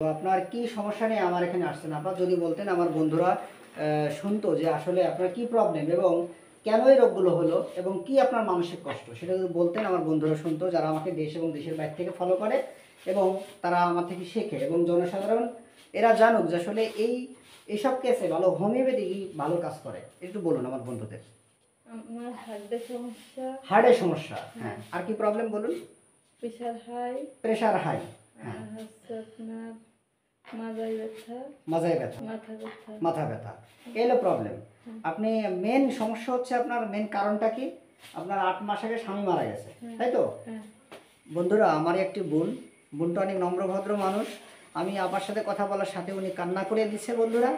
তো আপনার কি সমস্যা নিয়ে আমার এখানে আসছেন? আপনারা যদি বলতেন আমার বন্ধুরা শুনতো যে আসলে আপনার কি প্রবলেম এবং কেন এই রোগগুলো হলো এবং কি আপনার মানসিক কষ্ট, সেটা যদি বলতেন আমার বন্ধুরা শুনতো, যারা আমাকে দেশ এবং দেশের বাইরে থেকে ফলো করে এবং তারা আমার থেকে শেখে এবং জনসাধারণ এরা জানুক যে আসলে এইসব কেসে ভালো হোমিওপ্যাথি ভালো কাজ করে। একটু বলুন আমার বন্ধুদের। আমার হার্টের সমস্যা। হার্টের সমস্যা, হ্যাঁ। আর কি প্রবলেম বলুন? Pressure high. প্রেশার হাই, হ্যাঁ। আর হচ্ছে আপনার মাজায় ব্যথা। মাজায় ব্যথা, মাথা ব্যথা। মাথা ব্যথা, এই হলো প্রবলেম। আপনি মেন সমস্যা হচ্ছে আপনার মেন কারণটা কি? আপনার 8 মাস আগে স্বামী মারা গেছে, তাই তো? বন্ধুরা, আমার একটি বোনটা অনেক নম্রভদ্র মানুষ। আমি আবার সাথে কথা বলার সাথে উনি কান্না করে দিচ্ছে বন্ধুরা,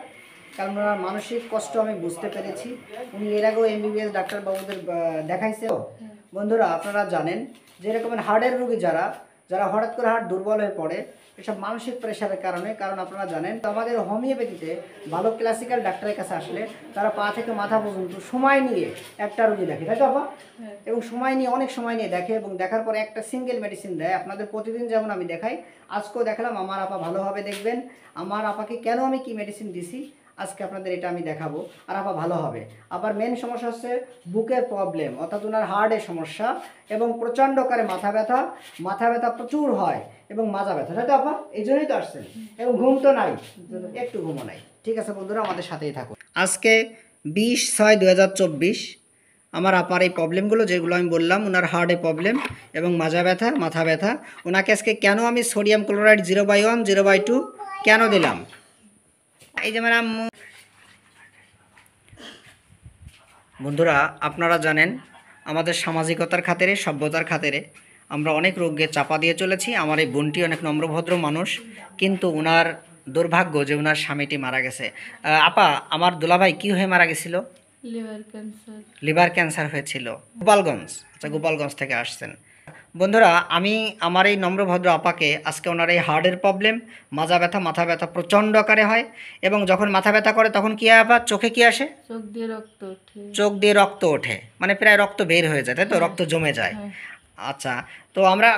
কারণ ওনার মানসিক কষ্ট আমি বুঝতে পেরেছি। উনি এর আগেও এমবিবিএস ডাক্তারবাবুদের দেখাইছে। বন্ধুরা, আপনারা জানেন যে এরকমের হার্টের রোগী যারা হঠাৎ করে হার্ট দুর্বল হয়ে পড়ে, এসব মানসিক প্রেশারের কারণে। কারণ আপনারা জানেন তো আমাদের হোমিওপ্যাথিতে ভালো ক্লাসিক্যাল ডাক্তারের কাছে আসলে তারা পা থেকে মাথা পর্যন্ত সময় নিয়ে একটা রোগী দেখে, তাই তো আপা? এবং সময় নিয়ে, অনেক সময় নিয়ে দেখে এবং দেখার পরে একটা সিঙ্গেল মেডিসিন দেয়। আপনাদের প্রতিদিন যেমন আমি দেখাই, আজকেও দেখালাম। আমার আপা ভালোভাবে দেখবেন আমার আপাকে কেন আমি কি মেডিসিন দিছি, আজকে আপনাদের এটা আমি দেখাবো, আর আপা ভালো হবে। আবার মেন সমস্যা হচ্ছে বুকের প্রবলেম, অর্থাৎ ওনার হার্টের সমস্যা এবং প্রচণ্ড আকারে মাথা ব্যথা প্রচুর হয় এবং মাজা ব্যথা, তাই তো আপা? এই জন্যই তো আসছেন। এবং ঘুম তো নাই, একটু ঘুমও নাই। ঠিক আছে বন্ধুরা, আমাদের সাথেই থাকুন। আজকে 20/6/2024 আমার আপার এই প্রবলেমগুলো যেগুলো আমি বললাম, ওনার হার্টে প্রবলেম এবং মাজা ব্যথা, মাথা ব্যথা, ওনাকে আজকে কেন আমি সোডিয়াম ক্লোরাইড 0/1 0/2 কেন দিলাম, এই যে ম্যাডাম। বন্ধুরা, আপনারা জানেন আমাদের সামাজিকতার খাতিরে, সভ্যতার খাতিরে আমরা অনেক রোগকে চাপা দিয়ে চলেছি। আমার এই বোনটি অনেক নম্রভদ্র মানুষ, কিন্তু ওনার দুর্ভাগ্য যে ওনার স্বামীটি মারা গেছে। আপা, আমার দুলাভাই কি হয়ে মারা গেছিল? Liver cancer. লিভার ক্যান্সার হয়েছিল। গোপালগঞ্জ, আচ্ছা, গোপালগঞ্জ থেকে আসছেন। বন্ধুরা, আমি আমার এই নম্রভদ্র আপাকে আজকে ওনার এই হার্টের প্রবলেম, মাজা ব্যথা, মাথা ব্যথা প্রচণ্ড আকারে হয় এবং যখন মাথা ব্যথা করে তখন কী হয় আপা? চোখে কি আসে? চোখ দিয়ে রক্ত ওঠে। চোখ দিয়ে রক্ত ওঠে, মানে প্রায় রক্ত বের হয়ে যায়, তাই তো? রক্ত জমে যায়। আচ্ছা, তো আমরা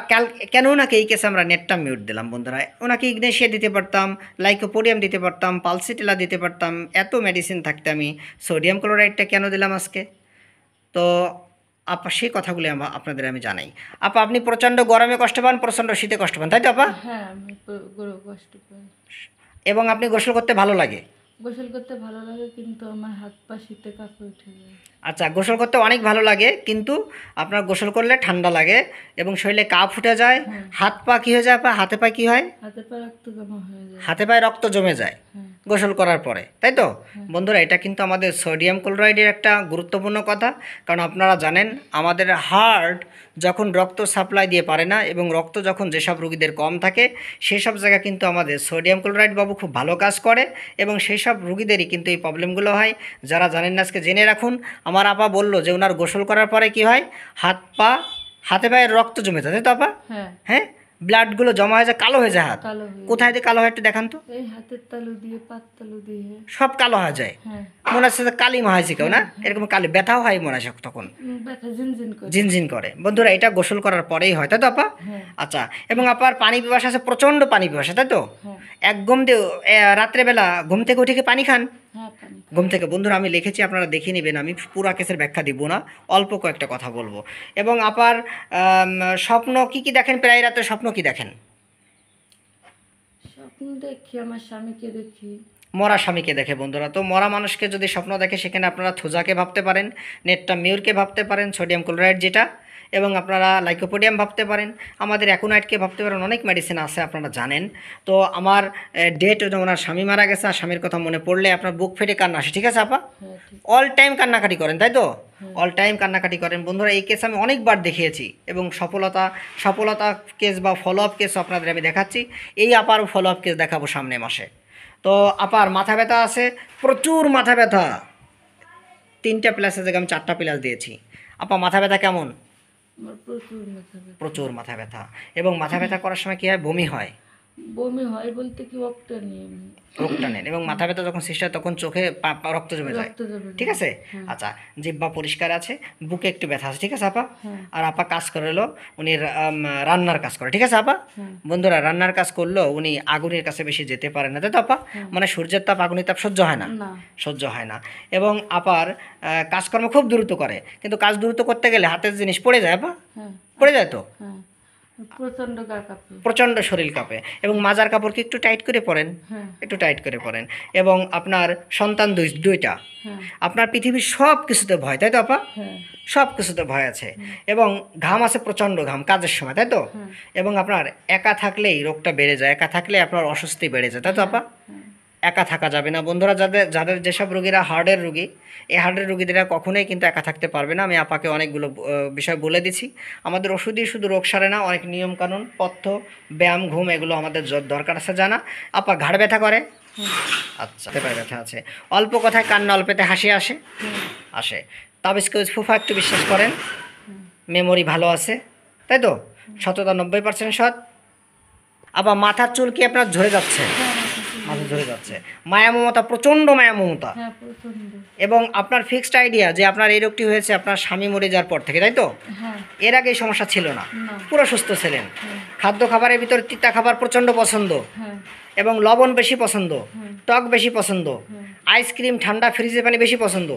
কেন ওনাকে এই কেসে আমরা নেটটা মিউট দিলাম বন্ধুরা? ওনাকে ইগনেশিয়া দিতে পারতাম, লাইকোপোডিয়াম দিতে পারতাম, পালসিটেলা দিতে পারতাম, এত মেডিসিন থাকতে আমি সোডিয়াম ক্লোরাইডটা কেন দিলাম আজকে? তো আপা সেই কথাগুলি আপনাদের আমি জানাই। আপা, আপনি প্রচণ্ড গরমে কষ্ট পান, প্রচণ্ড শীতে কষ্ট পান, তাই তো আপা? হ্যাঁ, আমি কষ্ট পাই। এবং আপনি গোসল করতে ভালো লাগে? গোসল করতে ভালো লাগে, কিন্তু আমার হাত পা শীতে কাঁপে উঠে যায়। আচ্ছা, গোসল করতে অনেক ভালো লাগে, কিন্তু আপনার গোসল করলে ঠান্ডা লাগে এবং শরীরে কাঁপ ফুটে যায়। হাত পা কী হয়ে যায় আপা? হাতে পায়ে কী হয়? হাতে পা রক্ত জমা হয়ে যায়। হাতে পায়ে রক্ত জমে যায় গোসল করার পরে, তাই তো? বন্ধুরা, এটা কিন্তু আমাদের সোডিয়াম ক্লোরাইডের একটা গুরুত্বপূর্ণ কথা। কারণ আপনারা জানেন আমাদের হার্ট যখন রক্ত সাপ্লাই দিয়ে পারে না এবং রক্ত যখন যেসব রোগীদের কম থাকে, সেসব জায়গায় কিন্তু আমাদের সোডিয়াম ক্লোরাইড বাবু খুব ভালো কাজ করে এবং সেই সব রোগীদেরই কিন্তু এই প্রবলেমগুলো হয়। যারা জানেন না আজকে জেনে রাখুন। আমার আপা বললো যে ওনার গোসল করার পরে কি হয়? হাতে পায়ে রক্ত জমে যায়, তাই তো আপা? হ্যাঁ, ব্লাডগুলো জমা হয়ে যায়, কালো হয়ে যায় হাত। কোথায় দিয়ে কালো হয় একটু দেখান তো। এই হাতের তালু দিয়ে, পাত তালু দিয়ে সব কালো হয়ে যায়। মনে হচ্ছে যে কালি মা হয়েছে কেউ, না? এরকম কালি ব্যথাও হয় মনে হয় তখন, ব্যথা ঝিনঝিন করে। ঝিনঝিন করে। বন্ধুরা, এটা গোসল করার পরেই হয়, তাই তো আপা? আচ্ছা, এবং আপার পানি পিপাসা আছে, প্রচণ্ড পানি পিপাসা, তাই তো? একদম রাত্রেবেলা ঘুম থেকে উঠে কি পানি খান? ঘুম থেকে। বন্ধুরা, আমি লিখেছি, আপনারা দেখে নেবেন, আমি পুরা কেসের ব্যাখ্যা দিব না, অল্প কয়েকটা কথা বলবো। এবং আপার স্বপ্ন কি দেখেন? প্রায় রাতে স্বপ্ন কি দেখেন? স্বপ্ন দেখি আমার স্বামীকে দেখি। মরা স্বামীকে দেখে। বন্ধুরা, তো মরা মানুষকে যদি স্বপ্ন দেখে, সেখানে আপনারা থোজাকে ভাবতে পারেন, নেটটা মিউরকে ভাবতে পারেন, সোডিয়াম ক্লোরাইড যেটা, এবং আপনারা লাইকোপোডিয়াম ভাবতে পারেন, আমাদের অ্যাকুনাইটকে ভাবতে পারেন। অনেক মেডিসিন আছে, আপনারা জানেন। তো আমার ডেট ওনার স্বামী মারা গেছে, আর স্বামীর কথা মনে পড়লে আপনার বুক ফেটে কান্না আসে, ঠিক আছে আপা? অল টাইম কান্নাকাটি করেন, তাই তো? অল টাইম কান্নাকাটি করেন। বন্ধুরা, এই কেস আমি অনেকবার দেখিয়েছি এবং সফলতা কেস বা ফলো আপ কেস আপনাদের আমি দেখাচ্ছি। এই আপারও ফলো আপ কেস দেখাবো সামনে মাসে। তো আপার মাথা ব্যথা আছে, প্রচুর মাথা ব্যথা। 3টা প্লাসের জায়গায় আমি 4টা প্লাস দিয়েছি। আপা, মাথা ব্যথা কেমন? প্রচুর মাথা ব্যথা। প্রচুর মাথা ব্যথা, এবং মাথা ব্যথা করার সময় কী হয়? বমি হয়। বমি হয় বলতে কি রক্ত নিয়ে এমনি রোগ টানেন এবং মাথা ব্যথা যখন সৃষ্টি হয় তখন চোখে রক্ত জমে যায়, রক্ত যাবে ঠিক আছে? আচ্ছা, জিহ্বা পরিষ্কার আছে, বুকে একটু ব্যথা আছে, ঠিক আছে আপা? আর আপা কাজ করে হলো উনি রান্নার কাজ করে, ঠিক আছে আপা? বন্ধুরা, রান্নার কাজ করলেও উনি আগুনের কাছে বেশি যেতে পারে না, তাই তো আপা? মানে সূর্যের তাপ আগুনের তাপ সহ্য হয় না, না সহ্য হয় না। এবং আপার কাজকর্ম খুব দ্রুত করে, কিন্তু কাজ দ্রুত করতে গেলে হাতের জিনিস পড়ে যায় আপা, হ্যাঁ পড়ে যায় তো, হ্যাঁ প্রচন্ড গা কাঁপে। প্রচণ্ড শরীর কাঁপে। এবং মাজার কাপড় কি একটু টাইট করে পরেন, হ্যাঁ একটু টাইট করে পরেন। এবং আপনার সন্তান দুইটা, হ্যাঁ আপনার পৃথিবীর সব কিছুতে ভয়, তাই তো আপা? হ্যাঁ সব কিছুতে ভয় আছে এবং ঘাম আছে, প্রচণ্ড ঘাম কাজের সময়, তাই তো? এবং আপনার একা থাকলেই রোগটা বেড়ে যায়, একা থাকলে আপনার অস্বস্তি বেড়ে যায়, তাই তো আপা? একা থাকা যাবে না বন্ধুরা। যাদের যাদের যেসব রোগীরা হার্টের রোগী, এই হার্টের রোগীরা কখনোই কিন্তু একা থাকতে পারবে না। আমি আপাকে অনেকগুলো বিষয় বলে দিচ্ছি। আমাদের ওষুধই শুধু রোগ সারে না, অনেক নিয়মকানুন, পথ্য, ব্যায়াম, ঘুম এগুলো আমাদের দরকার আছে জানা। আপা ঘাড় ব্যথা করে? আচ্ছা, পায়ে ব্যথা আছে। অল্প কথায় কান্না, অল্পতে হাসি আসে, আসে। তাবিজ কেউ ফুফা একটু বিশ্বাস করেন? মেমোরি ভালো আছে, তাই তো? সততা 90% সৎ। আবার মাথার চুল কি আপনার ঝরে যাচ্ছে? মাথা ঝরে যাচ্ছে। মায়া মমতা, প্রচণ্ড মায়া মমতা। হ্যাঁ প্রচন্ড। এবং আপনার ফিক্সড আইডিয়া যে আপনার এই রোগটি হয়েছে আপনার স্বামী মরে যাওয়ার পর থেকে, তাই তো? হ্যাঁ এর আগে এই সমস্যা ছিল না, না পুরো সুস্থ ছিলেন। খাদ্য খাবারের ভিতরে তিতা খাবার প্রচণ্ড পছন্দ হ্যাঁ এবং লবণ বেশি পছন্দ, হুম। টক বেশি পছন্দ, আইসক্রিম, ঠান্ডা ফ্রিজের পানি বেশি পছন্দ,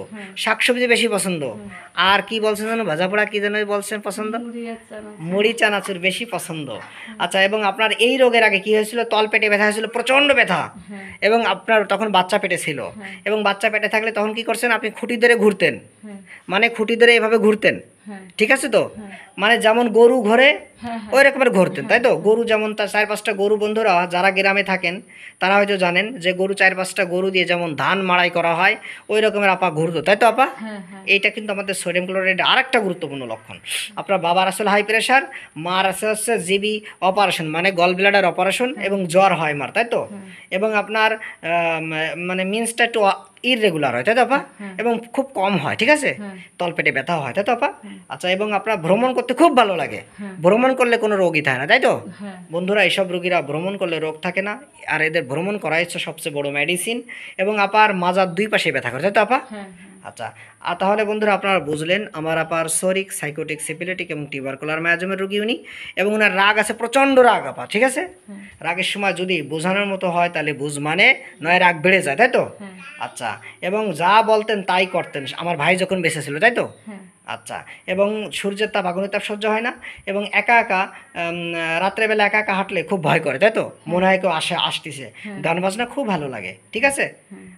শাকসবজি বেশি পছন্দ। আর কি বলছেন যেন, ভাজা পোড়া কি যেন বলছেন পছন্দ, মুড়ি আর চানা। মুড়ি চানাচুর বেশি পছন্দ। আচ্ছা, এবং আপনার এই রোগের আগে কি হয়েছিল? তল পেটে ব্যথা হয়েছিল, প্রচণ্ড ব্যথা। হ্যাঁ এবং আপনার তখন বাচ্চা পেটে ছিল। এবং বাচ্চা পেটে থাকলে তখন কি করছেন আপনি? খুঁটি ধরে ঘুরতেন, হ্যাঁ মানে খুঁটি ধরে এভাবে ঘুরতেন, হ্যাঁ ঠিক আছে তো? মানে যেমন গরু ঘরে হ্যাঁ ওই রকমের ঘুরতেন, তাই তো? গরু যেমন তার 4-5টা গরু, বন্ধুরা যারা গ্রামে থাকেন তারা হয়তো জানেন যে গরু 4-5টা গরু দিয়ে যেমন ধান মাড়াই করা হয় ওই রকমের আপা ঘুরতো, তাই তো আপা? হ্যাঁ হ্যাঁ এইটা কিন্তু আমাদের সোডিয়াম ক্লোরাইড আরেকটা গুরুত্বপূর্ণ লক্ষণ। আপনার বাবার আসলে হাই প্রেশার, মার আছে হচ্ছে জিবি অপারেশন, মানে গল ব্লাডার অপারেশন, এবং জ্বর হয় মার, তাই তো? এবং আপনার মানে মিন্সটা একটু ইররেগুলার হয়, তাই তো আপা? এবং খুব কম হয়, ঠিক আছে? তলপেটে ব্যথা হয়, তাই তো আপা? আচ্ছা, এবং আপনার ভ্রমণ করতে খুব ভালো লাগে, ভ্রমণ করলে কোনো রোগই থাকে না, তাই তো? হ্যাঁ বন্ধুরা, এইসব রোগীরা ভ্রমণ করলে রোগ থাকে না, আর এদের ভ্রমণ করাই হচ্ছে সবচেয়ে বড় মেডিসিন। এবং আপার মাজার দুই পাশে ব্যথা করে, তাই তো আপা? হ্যাঁ আচ্ছা, আর তাহলে বন্ধুরা আপনারা বুঝলেন আমার আপার সরিক, সাইকোটিক, সিপিলেটিক এবং টিউবারকুলার মায়াজমের রোগী উনি। এবং ওনার রাগ আছে, প্রচণ্ড রাগ আপা, ঠিক আছে? রাগের সময় যদি বোঝানোর মতো হয় তাহলে বুঝ, মানে নয় রাগ বেড়ে যায়, তাই তো? আচ্ছা, এবং যা বলতেন তাই করতেন আমার ভাই যখন বেঁচে ছিল, তাই তো? হ্যাঁ আচ্ছা, এবং সূর্যের তাপ, আগুনের তাপ সহ্য হয় না। এবং একা একা রাত্রেবেলা একা একা হাঁটলে খুব ভয় করে, তাই তো? মনে হয় কেউ আসতেছে। গান বাজনা খুব ভালো লাগে, ঠিক আছে?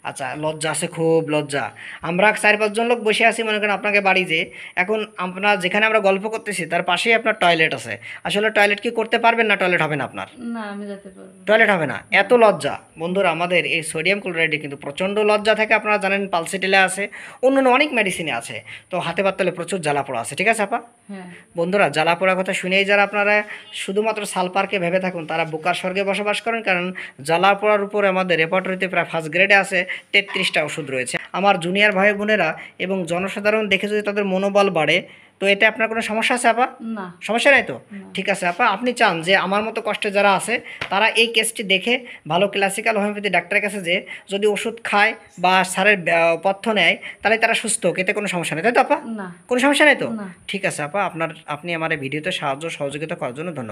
আচ্ছা, লজ্জা আছে, খুব লজ্জা। আমরা 4-5 জন লোক বসে আছি, মনে করেন আপনাকে বাড়ি যে, এখন আপনার যেখানে আমরা গল্প করতেছি তার পাশেই আপনার টয়লেট আছে। আসলে টয়লেট কি করতে পারবেন না? টয়লেট হবে না আপনার, না আমি যেতে পারবো। টয়লেট হবে না, এত লজ্জা। বন্ধুরা, আমাদের এই সোডিয়াম ক্লোরাইডে কিন্তু প্রচণ্ড লজ্জা থাকে। আপনারা জানেন পালসিটিলে আছে, অন্য অনেক মেডিসিনে আছে। তো হাতে পাতলে প্রচুর জ্বালাপোড়া আছে, ঠিক আছে আপা? হ্যাঁ বন্ধুরা, জ্বালাপোড়ার কথা শুনেই যারা আপনারা শুধুমাত্র সালপারকে ভেবে থাকুন তারা বোকার স্বর্গে বসবাস করেন। কারণ জ্বালাপোড়ার উপরে আমাদের রেপার্টরিতে প্রায় ফার্স্ট গ্রেডে আছে 33টা ওষুধ রয়েছে। আমার জুনিয়র ভাই বোনেরা এবং জনসাধারণ দেখে যদি তাদের মনোবল বাড়ে, তো এতে আপনার কোনো সমস্যা আছে আপা? না সমস্যা নাই তো? ঠিক আছে আপা, আপনি চান যে আমার মতো কষ্টে যারা আছে তারা এই কেসটি দেখে ভালো ক্লাসিক্যাল হোমিওপ্যাথি ডাক্তারের কাছে যে যদি ওষুধ খায় বা স্যারের পথ্য নেয় তাহলে তারা সুস্থ হোক, এতে কোনো সমস্যা নেই, তাই তো আপা? না কোনো সমস্যা নেই তো? না। ঠিক আছে আপা, আপনি আমার এই ভিডিওতে সাহায্য সহযোগিতা করার জন্য ধন্যবাদ।